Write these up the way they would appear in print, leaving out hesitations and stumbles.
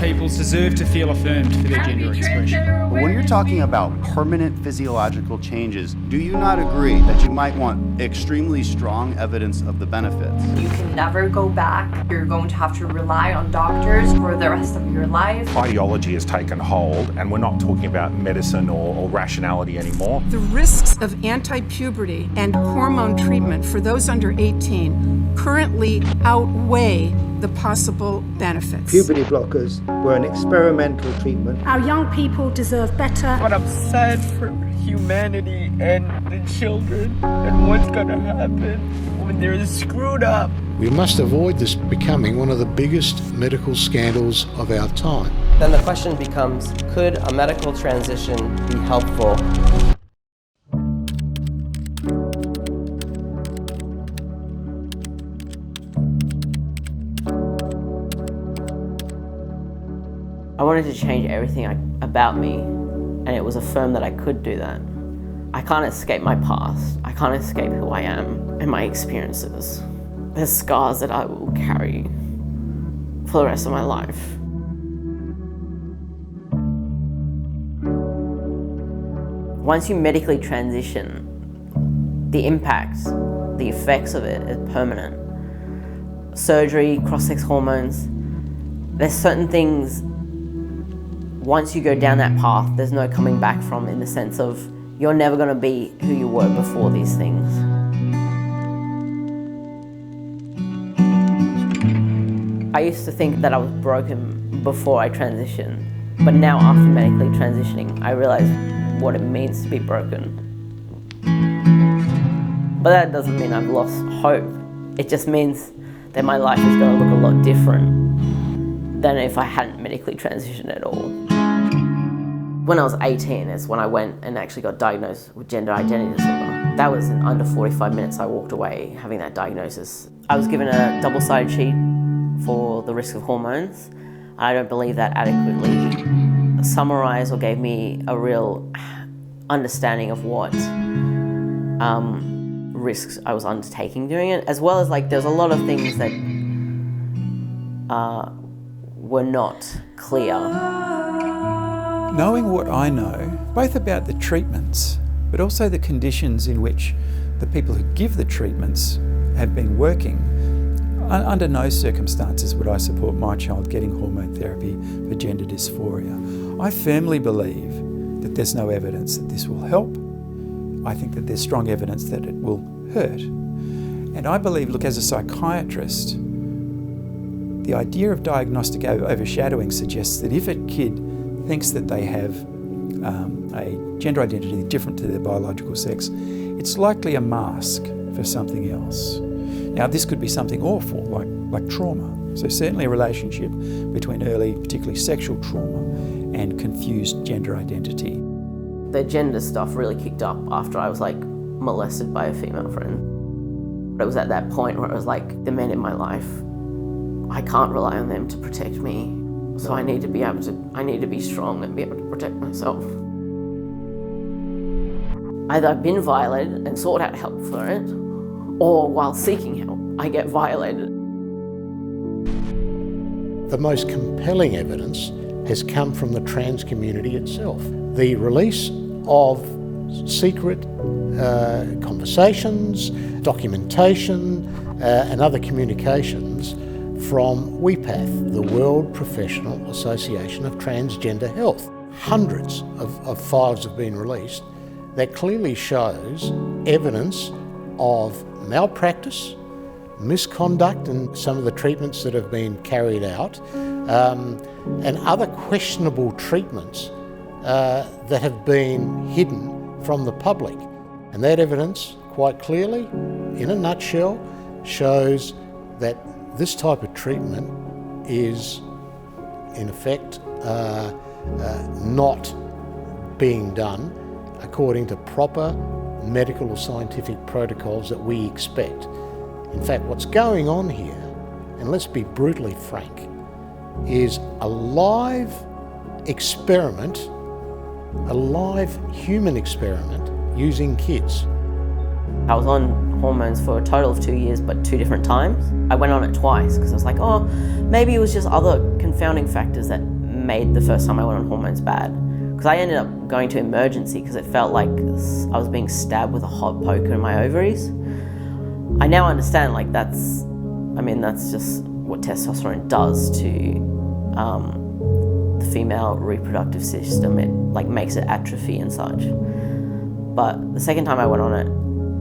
people deserve to feel affirmed for their gender expression. But when you're talking about permanent physiological changes, do you not agree that you might want extremely strong evidence of the benefits? You can never go back. You're going to have to rely on doctors for the rest of your life. Ideology has taken hold, and we're not talking about medicine or rationality anymore. The risks of anti-puberty and hormone treatment for those under 18 currently outweigh the possible benefits. Puberty blockers were an experimental treatment. Our young people deserve better. But I'm sad for humanity and the children and what's gonna happen when they're screwed up. We must avoid this becoming one of the biggest medical scandals of our time. Then the question becomes, could a medical transition be helpful? I wanted to change everything about me, and it was affirmed that I could do that. I can't escape my past. I can't escape who I am and my experiences. There's scars that I will carry for the rest of my life. Once you medically transition, the impacts, the effects of it is permanent. Surgery, cross-sex hormones, there's certain things, once you go down that path, there's no coming back from, in the sense of you're never going to be who you were before these things. I used to think that I was broken before I transitioned, but now after medically transitioning, I realize what it means to be broken. But that doesn't mean I've lost hope. It just means that my life is going to look a lot different than if I hadn't medically transitioned at all. When I was 18 is when I went and actually got diagnosed with gender identity disorder. That was in under 45 minutes I walked away having that diagnosis. I was given a double-sided sheet for the risk of hormones. I don't believe that adequately summarised or gave me a real understanding of what risks I was undertaking doing it, as well as there's a lot of things that were not clear. Knowing what I know, both about the treatments, but also the conditions in which the people who give the treatments have been working, under no circumstances would I support my child getting hormone therapy for gender dysphoria. I firmly believe that there's no evidence that this will help. I think that there's strong evidence that it will hurt. And I believe, look, as a psychiatrist, the idea of diagnostic overshadowing suggests that if a kid thinks that they have a gender identity different to their biological sex, it's likely a mask for something else. Now, this could be something awful, like trauma. So certainly a relationship between early, particularly sexual trauma, and confused gender identity. The gender stuff really kicked up after I was molested by a female friend. It was at that point where it was the men in my life, I can't rely on them to protect me. So I need to be strong and be able to protect myself. Either I've been violated and sought out help for it, or while seeking help, I get violated. The most compelling evidence has come from the trans community itself. The release of secret conversations, documentation, and other communications from WPATH, the World Professional Association of Transgender Health. Hundreds of files have been released that clearly shows evidence of malpractice, misconduct in some of the treatments that have been carried out, and other questionable treatments that have been hidden from the public. And that evidence, quite clearly, in a nutshell, shows that this type of treatment is, in effect, not being done according to proper medical or scientific protocols that we expect. In fact, what's going on here, and let's be brutally frank, is a live experiment, a live human experiment using kids. I was on hormones for a total of 2 years, but 2 different times. I went on it twice because I was like, oh, maybe it was just other confounding factors that made the first time I went on hormones bad. Because I ended up going to emergency because it felt like I was being stabbed with a hot poker in my ovaries. I now understand, like, that's just what testosterone does to the female reproductive system. It like makes it atrophy and such. But the second time I went on it,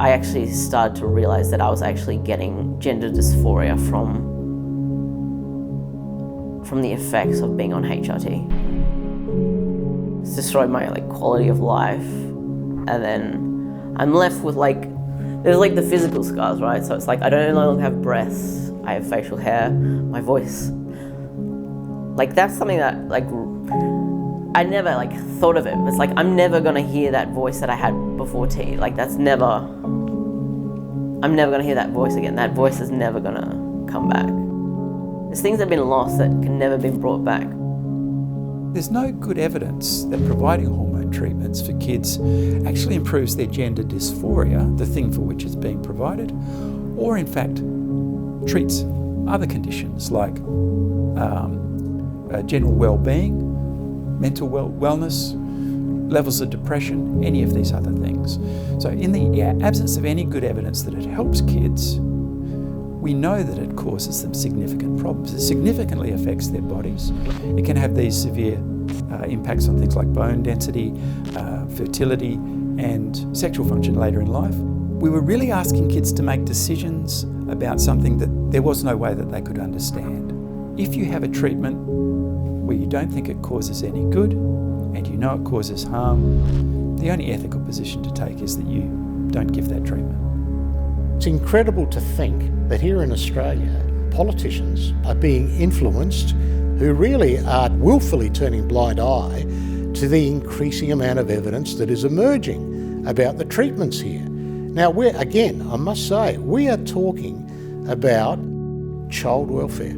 I actually started to realize that I was actually getting gender dysphoria from the effects of being on HRT. It's destroyed my quality of life, and then I'm left with there's the physical scars, right? So it's I don't no longer have breasts, I have facial hair, my voice. That's something that I never thought of it. It's I'm never gonna hear that voice that I had before T. I'm never gonna hear that voice again. That voice is never gonna come back. There's things that have been lost that can never be brought back. There's no good evidence that providing hormone treatments for kids actually improves their gender dysphoria, the thing for which it's being provided, or in fact treats other conditions like general well-being, mental wellness, levels of depression, any of these other things. So in the absence of any good evidence that it helps kids, we know that it causes them significant problems. It significantly affects their bodies. It can have these severe impacts on things like bone density, fertility, and sexual function later in life. We were really asking kids to make decisions about something that there was no way that they could understand. If you have a treatment where you don't think it causes any good, and you know it causes harm, the only ethical position to take is that you don't give that treatment. It's incredible to think that here in Australia, politicians are being influenced who really are willfully turning blind eye to the increasing amount of evidence that is emerging about the treatments here. Now, I must say, we are talking about child welfare,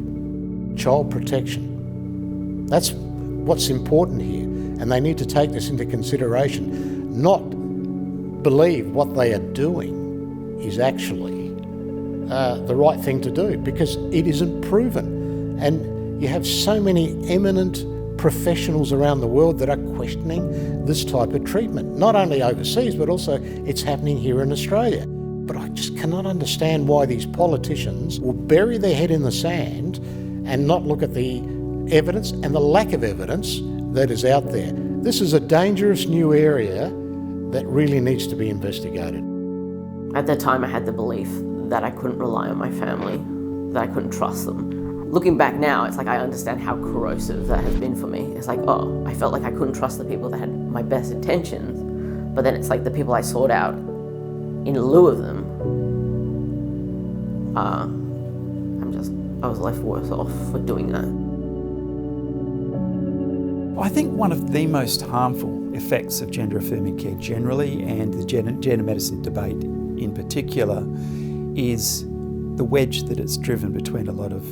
child protection. That's what's important here, and they need to take this into consideration, not believe what they are doing is actually the right thing to do, because it isn't proven. And you have so many eminent professionals around the world that are questioning this type of treatment, not only overseas, but also it's happening here in Australia. But I just cannot understand why these politicians will bury their head in the sand and not look at the evidence and the lack of evidence that is out there. This is a dangerous new area that really needs to be investigated. At that time, I had the belief that I couldn't rely on my family, that I couldn't trust them. Looking back now, it's I understand how corrosive that has been for me. It's I felt like I couldn't trust the people that had my best intentions, but then it's the people I sought out in lieu of them, I was left worse off for doing that. I think one of the most harmful effects of gender-affirming care generally, and the gender medicine debate in particular, is the wedge that it's driven between a lot of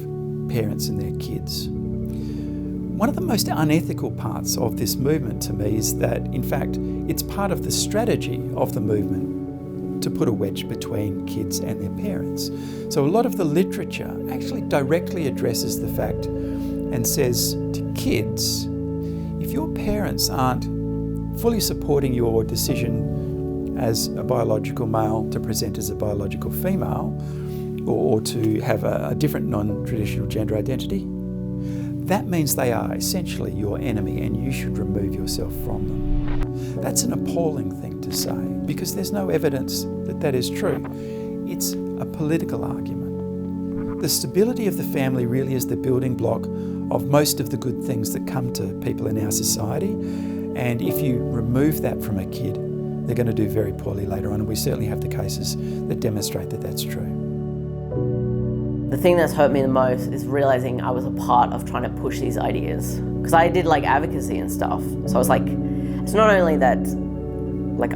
parents and their kids. One of the most unethical parts of this movement to me is that, in fact, it's part of the strategy of the movement to put a wedge between kids and their parents. So a lot of the literature actually directly addresses the fact and says to kids, if your parents aren't fully supporting your decision as a biological male to present as a biological female, or to have a different non-traditional gender identity, that means they are essentially your enemy and you should remove yourself from them. That's an appalling thing to say, because there's no evidence that that is true. It's a political argument. The stability of the family really is the building block of most of the good things that come to people in our society, and if you remove that from a kid, they're going to do very poorly later on, and we certainly have the cases that demonstrate that that's true. The thing that's hurt me the most is realizing I was a part of trying to push these ideas. Because I did advocacy and stuff. So I was it's not only that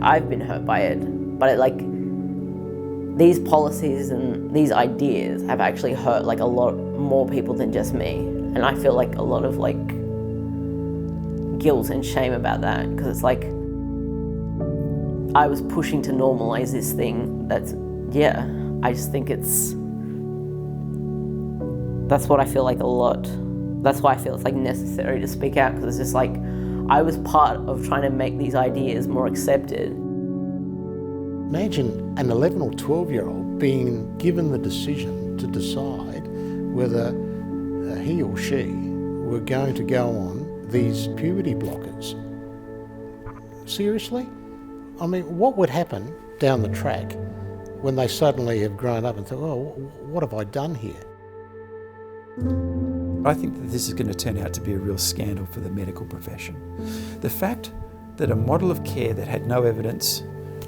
I've been hurt by it, but these policies and these ideas have actually hurt a lot more people than just me. And I feel a lot of guilt and shame about that, because it's I was pushing to normalize this thing I just think that's what I feel a lot That's why I feel it's like necessary to speak out, because it's just like I was part of trying to make these ideas more accepted. Imagine an 11 or 12-year-old being given the decision to decide whether he or she were going to go on these puberty blockers. Seriously? I mean, what would happen down the track when they suddenly have grown up and thought, oh, what have I done here? I think that this is going to turn out to be a real scandal for the medical profession. The fact that a model of care that had no evidence,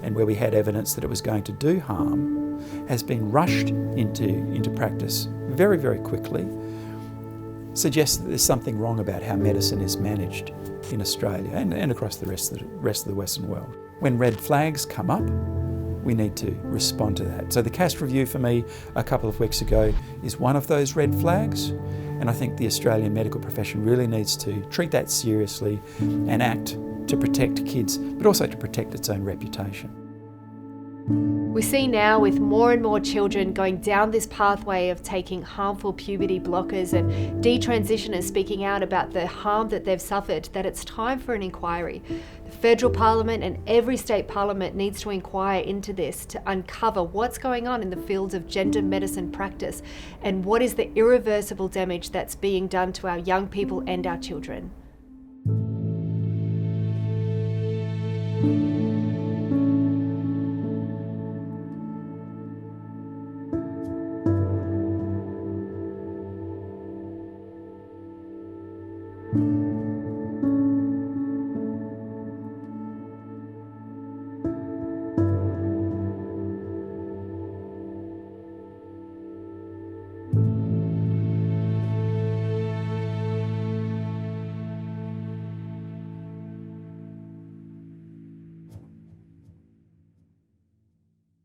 and where we had evidence that it was going to do harm, has been rushed into practice very, very quickly, suggests that there's something wrong about how medicine is managed in Australia and across the rest of the Western world. When red flags come up, we need to respond to that. So the CAST review for me a couple of weeks ago is one of those red flags, and I think the Australian medical profession really needs to treat that seriously and act to protect kids, but also to protect its own reputation. We see now with more and more children going down this pathway of taking harmful puberty blockers and detransitioners speaking out about the harm that they've suffered, that it's time for an inquiry. The federal parliament and every state parliament needs to inquire into this to uncover what's going on in the fields of gender medicine practice and what is the irreversible damage that's being done to our young people and our children. you.